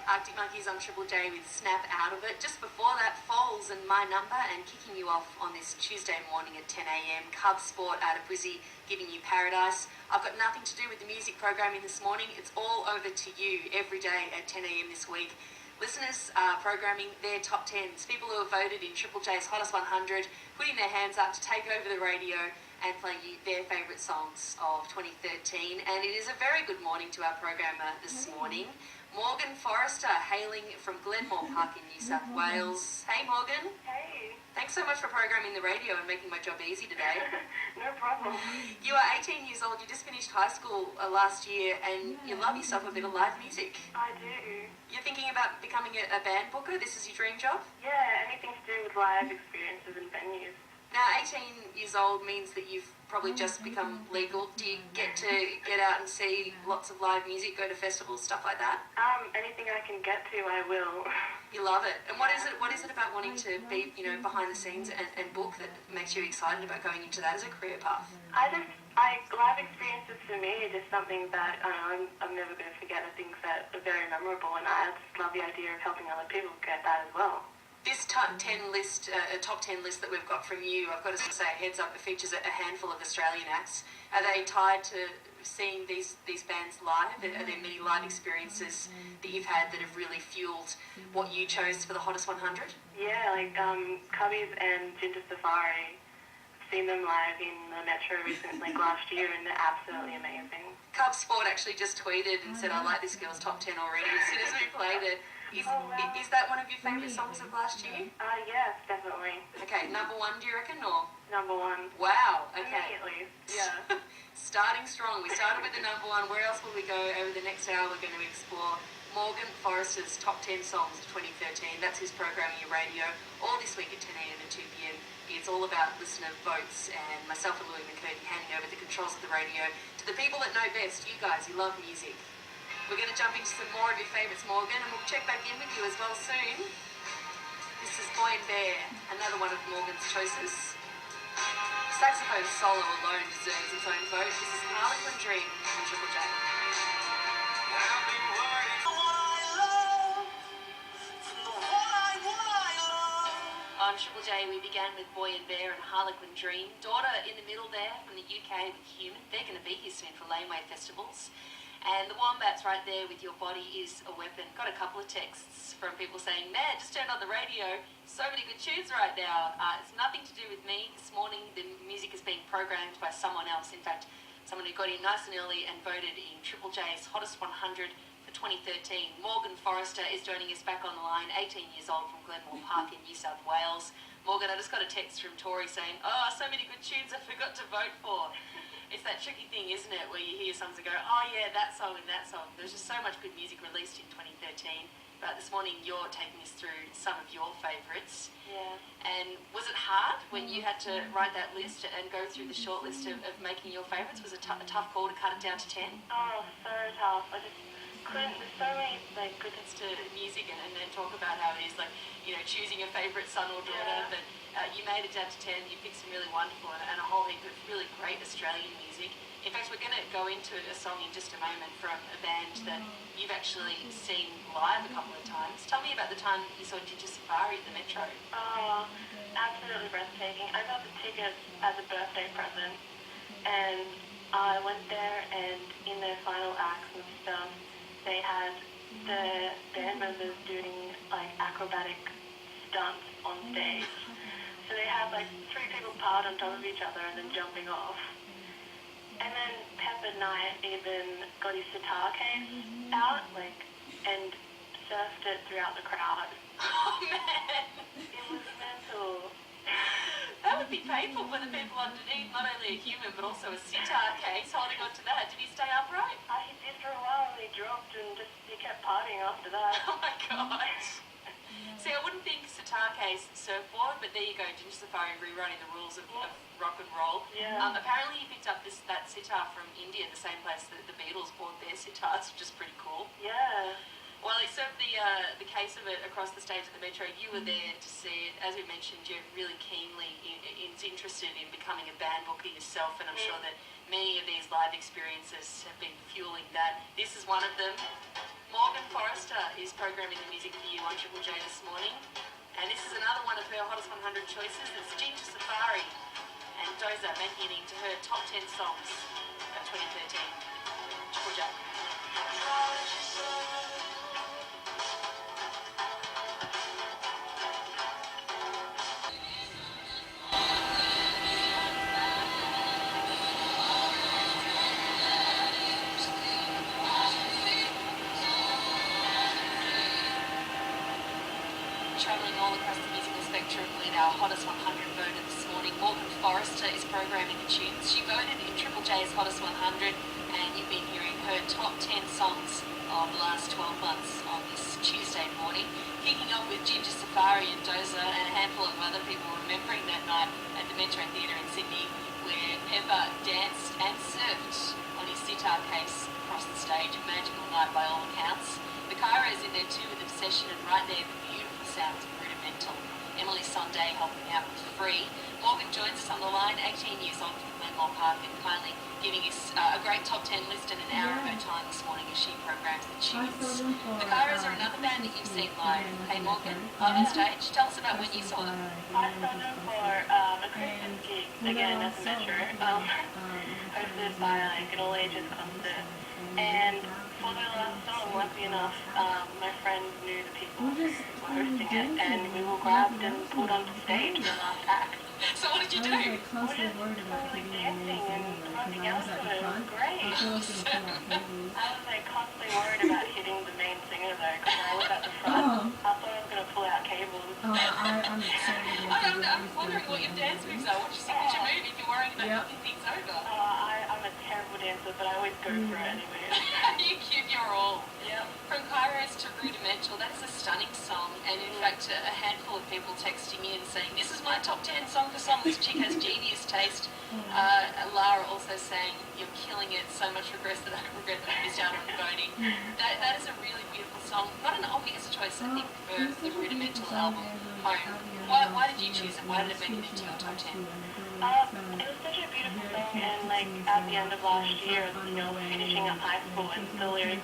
Arctic Monkeys on Triple J with Snap Out of It. Just before that, Foals and My Number, and kicking you off on this Tuesday morning at 10 a.m. Cub Sport out of Brizzy, giving you Paradise. I've got nothing to do with the music programming this morning. It's all over to you every day at 10 a.m. this week. Listeners are programming their top 10s, people who have voted in Triple J's Hottest 100, putting their hands up to take over the radio and play you their favourite songs of 2013. And it is a very good morning to our programmer this morning, Morgan Forrester, hailing from Glenmore Park in New South Wales. Hey Morgan. Hey. Thanks so much for programming the radio and making my job easy today. No problem. You are 18 years old, you just finished high school last year, and you love yourself a bit of live music. I do. You're thinking about becoming a band booker? This is your dream job? Yeah, anything to do with live experiences and venues. Now, 18 years old means that you've probably just become legal. Do you get to get out and see lots of live music, go to festivals, stuff like that? Anything I can get to, I will. You love it. And what is it about wanting to be, behind the scenes and book that makes you excited about going into that as a career path? Live experiences for me are just something that I'm never going to forget. I think that are very memorable, and I just love the idea of helping other people get that as well. This top 10 list that we've got from you, I've got to say, heads up, it features a handful of Australian acts. Are they tied to seeing these bands live? Are there many live experiences that you've had that have really fueled what you chose for the Hottest 100? Yeah, like Cubbies and Ginger Safari. I've seen them live in the Metro recently, last year, and they're absolutely amazing. Cub Sport actually just tweeted and said, I like this girl's top 10 already as soon as we played it. Is that one of your favourite songs of last year? Yes, definitely. Okay, number one, do you reckon, or? Number one. Wow, okay. Immediately, yeah. Starting strong. We started with the number one. Where else will we go over the next hour? We're going to explore Morgan Forrester's top 10 songs of 2013. That's his programming your radio, all this week at 10 a.m. and 2 p.m. It's all about listener votes, and myself and Louis McCurdy handing over the controls of the radio to the people that know best. You guys, you love music. We're going to jump into some more of your favourites, Morgan, and we'll check back in with you as well soon. This is Boy and Bear, another one of Morgan's choices. Saxophone solo alone deserves its own vote. This is Harlequin Dream from Triple J. On Triple J, we began with Boy and Bear and Harlequin Dream. Daughter in the middle there from the UK with Human. They're going to be here soon for laneway festivals. And the Wombats right there with Your Body Is a Weapon. Got a couple of texts from people saying, man, just turned on the radio. So many good tunes right now. It's nothing to do with me. This morning the music is being programmed by someone else. In fact, someone who got in nice and early and voted in Triple J's Hottest 100 for 2013. Morgan Forrester is joining us back on the line, 18 years old from Glenmore Park in New South Wales. Morgan, I just got a text from Tori saying, oh, so many good tunes I forgot to vote for. It's that tricky thing, isn't it, where you hear songs and go, oh yeah, that song and that song. There's just so much good music released in 2013. But this morning you're taking us through some of your favourites. Yeah. And was it hard when you had to write that list and go through the short list of making your favourites? Was it a tough call to cut it down to 10? Oh, so tough. I just couldn't. There's so many goodness to music and then talk about how it is choosing a favourite son or daughter. Yeah. But you made it down to 10. You picked some really wonderful and a whole heap of really great Australian music. In fact, we're going to go into a song in just a moment from a band that you've actually seen live a couple of times. Tell me about the time you saw Ginger Safari at the Metro. Oh, absolutely breathtaking. I got the tickets as a birthday present, and I went there, and in their final acts and stuff, they had the band members doing acrobatic stunts on stage. So they had three people piled on top of each other and then jumping off. And then Pepper Knight even got his sitar case out and surfed it throughout the crowd. Oh man! It was mental. That would be painful for the people underneath, not only a human but also a sitar case holding on to that. Did he stay upright? He did for a while, and he dropped and he kept partying after that. Oh my gosh. See, I wouldn't think sitar case surfboard, but there you go, Ginger Safari rewriting the rules of rock and roll. Yeah. Apparently he picked up that sitar from India, the same place that the Beatles bought their sitars, which is pretty cool. Yeah. Well, he served the case of it across the stage at the Metro. You were there to see it. As we mentioned, you're really keenly interested in becoming a band booker yourself, and I'm sure that many of these live experiences have been fueling that. This is one of them. Morgan Forrester is programming the music for you on Triple J this morning. And this is another one of her hottest 100 choices. It's Ginger Safari and Doza making it into her top 10 songs of 2013. Triple J. Travelling all across the musical spectrum with our hottest 100 voter this morning. Morgan Forrester is programming the tunes. She voted in Triple J's hottest 100, and you've been hearing her top 10 songs of the last 12 months on this Tuesday morning. Kicking off with Ginger Safari and Doza and a handful of other people remembering that night at the Metro Theatre in Sydney, where Pepper danced and surfed on his sitar case across the stage. A magical night by all accounts. The Cairo is in there too with Obsession, and right there the beautiful sounds of Rudimental. Emily Sonday helping out with Free. Morgan joins us on the line, 18 years old from Glenmore Park, and kindly giving us a great top 10 list and an hour of her time this morning as she programs the tunes. The Kairos are another band that you've seen live. Hey Morgan, on stage, tell us about when you saw them. I saw them for a Christmas gig, again as a Metro, hosted by like an all-ages concert. And for the last song, luckily enough, my friend knew the people who were hosting it, and we were grabbed and pulled onto stage for the last act. So what did you do? We were just totally dancing and running out of it. It was great. I was like constantly worried about hitting the main singer though, because I was at the front. I thought I was going to pull out cables. I'm excited. I'm wondering what your dance moves are. What's your signature move if you're worrying about hitting things over? I'm a terrible dancer, but I always go for it anyway. You give your all. Yep. From Kairos to Rudimental, that is a stunning song, and in fact a handful of people texting in saying, this is my top 10 song for song, this chick has genius taste. Lara also saying, you're killing it, so much regret that I missed out on voting. That is a really beautiful song, not an obvious choice I think for the Rudimental album, Home. Why did you choose it? Why did it make it into your top 10? It was such a beautiful song, and like at the end of last year, finishing up high school, and the lyrics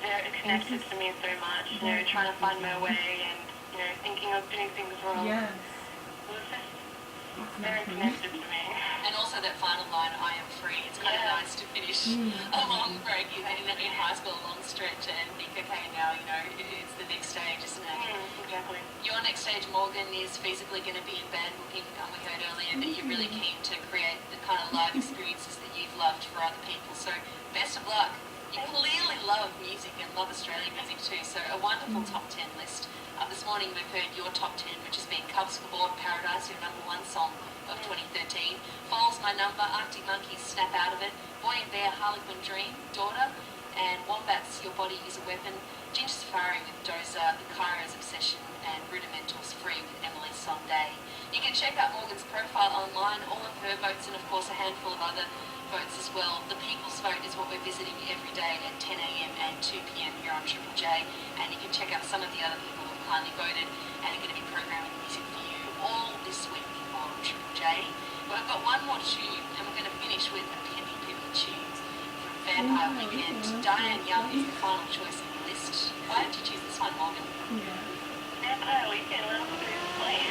it connected to me so much. Trying to find my way, and thinking of doing things wrong. Yes. It was just very connected to me. And also that final line, I am free. It's kind of nice to finish a long break in high school, a long stretch, and think, okay, now it's the next stage, isn't it? Exactly. Your next stage, Morgan, is feasibly going to be in band booking. We heard earlier that you're really keen to create the kind of live experiences that you've loved for other people. So best of luck. You clearly love music and love Australian music too. So a wonderful top 10 list. This morning we've heard your top 10, which has been Cubs for Board Paradise, your number one song of 2013. Falls My Number, Arctic Monkeys, Snap Out of It, Boy and Bear, Harlequin Dream, Daughter, and Wombats, Your Body Is a Weapon, Ginger Safari with Doza, The Kairos Obsession, and Rudimental's Free with Emily Sonday. You can check out Morgan's profile online, all of her votes, and of course a handful of other votes as well. The People's Vote is what we're visiting every day at 10 a.m. and 2 p.m. here on Triple J, and you can check out some of the other people who kindly voted and are going to be programming music for you all this week on Triple J. But I've got one more tune, and we're going to finish with a peppy tune from Vampire Weekend. Diane Young is the final choice on the list. Why did you choose this one, Morgan? Vampire Weekend, what else do we play?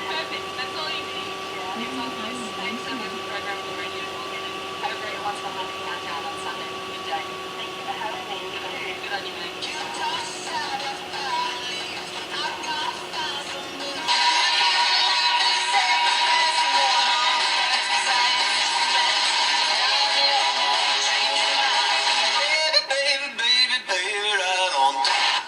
Perfect, that's all you need. It's obvious. Thanks so much for programming the radio, Morgan, and have a great Hot 100 countdown on Sunday. Good day. Thank you for having me. Good on you, mate.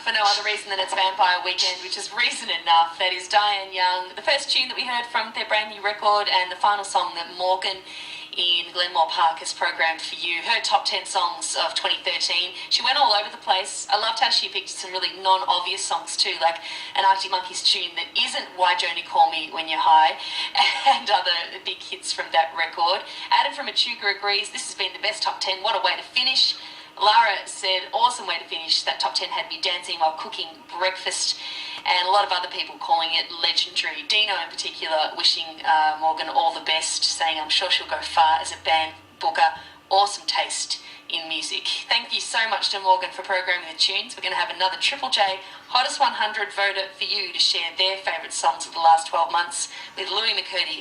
For no other reason than it's Vampire Weekend, which is reason enough. That is Diane Young, the first tune that we heard from their brand new record, and the final song that Morgan in Glenmore Park has programmed for you. Her top 10 songs of 2013. She went all over the place. I loved how she picked some really non-obvious songs too, like an Arctic Monkeys tune that isn't Why Joni Call Me When You're High, and other big hits from that record. Adam from Echuca agrees, this has been the best top 10. What a way to finish. Lara said, awesome way to finish. That top 10 had me dancing while cooking breakfast, and a lot of other people calling it legendary. Dino in particular wishing Morgan all the best, saying I'm sure she'll go far as a band booker. Awesome taste in music. Thank you so much to Morgan for programming the tunes. We're going to have another Triple J Hottest 100 voter for you to share their favourite songs of the last 12 months with Louis McCurdy.